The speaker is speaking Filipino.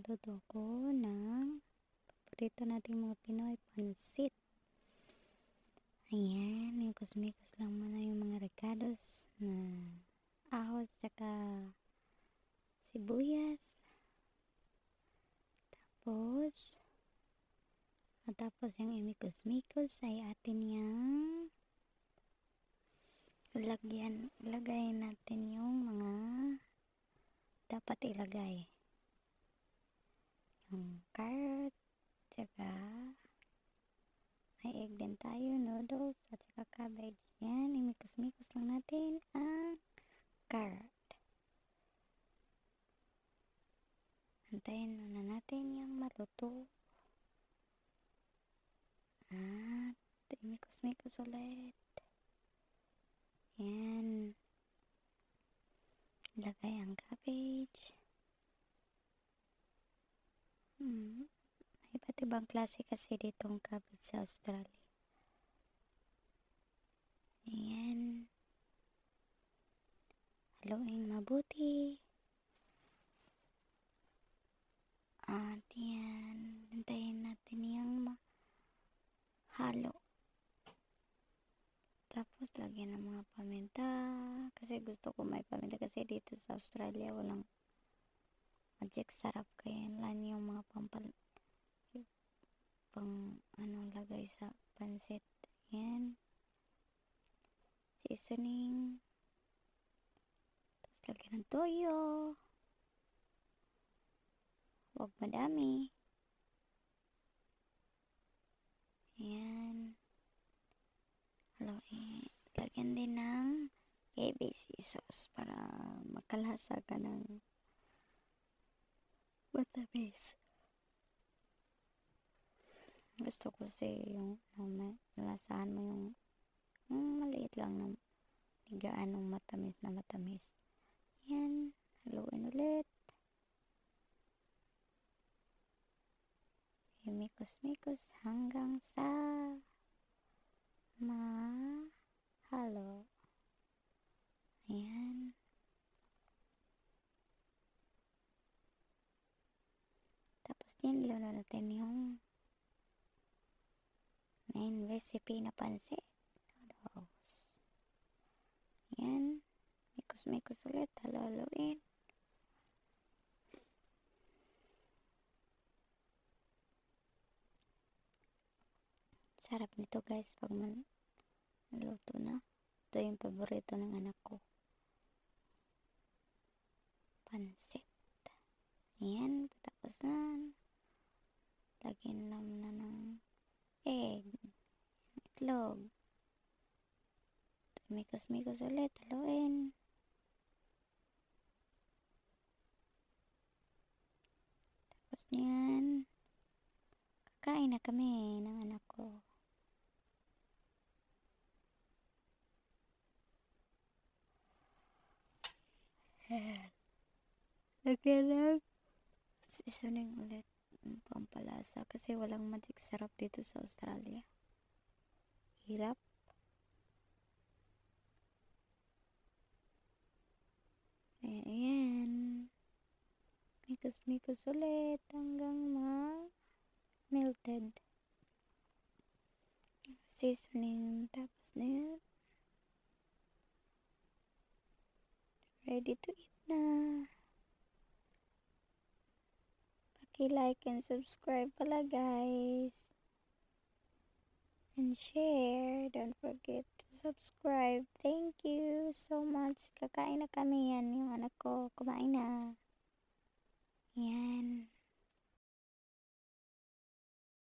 Magluluto ko ng paborito nating mga Pinoy, pansit. Ayan, mikos-mikos lang muna yung mga recados na ahos saka sibuyas. Tapos yung imikos-mikos ay atin yung ilagay natin yung mga dapat ilagay. Yung carrot, tsaka may egg din tayo, noodles, at saka cabbage. Yan, imikos-mikos lang natin ang carrot. Antayin muna natin yung maluto. At imikos-mikos ulit. Yan. Ilagay ang cabbage. May iba't ibang klase kasi ditong cabbage sa Australia. Ayan. Haluin mabuti. At yan. Hintayin natin yung mahalo. Tapos lagyan ng mga paminta. Kasi gusto ko may paminta. Kasi dito sa Australia walang magic sarap. Kaya lang yung mga lagay sa pansit. Yan. Seasoning. Tapos lagyan ng toyo. Huwag madami. Ayan. Lagyan din ng ABC sauce para makalasa ka ng matamis. Gusto ko kasi yung malasahan mo yung maliit lang na higaan ng matamis na matamis. Yan. Haluin ulit. Mikos-mikos hanggang sa mahalo. Ayan. Tapos yan, ilalo natin yung main recipe na pansit. Noodles. Ayan. Mikos-mikos ulit. Halo-haloin. Sarap nito guys pag maluto na. Ito yung paborito ng anak ko. Pansit. Ayan. Tapos na. Lagyan lang na ng egg. Itlog. Mikos-mikos ulit. Haluin. Tapos niyan. Kakain na kami ng anak ko. Lagyan lang seasoning ulit ng pampalasa kasi walang magic sarap dito sa Australia. Hirap. Ayan. Mikos-mikos ulit hanggang melted. Seasoning. Tapos na yan. Ready to eat na. Paki-like and subscribe pala guys. And share. Don't forget to subscribe. Thank you so much. Kakain na kami yan. Yung anak ko kumain na. Yan.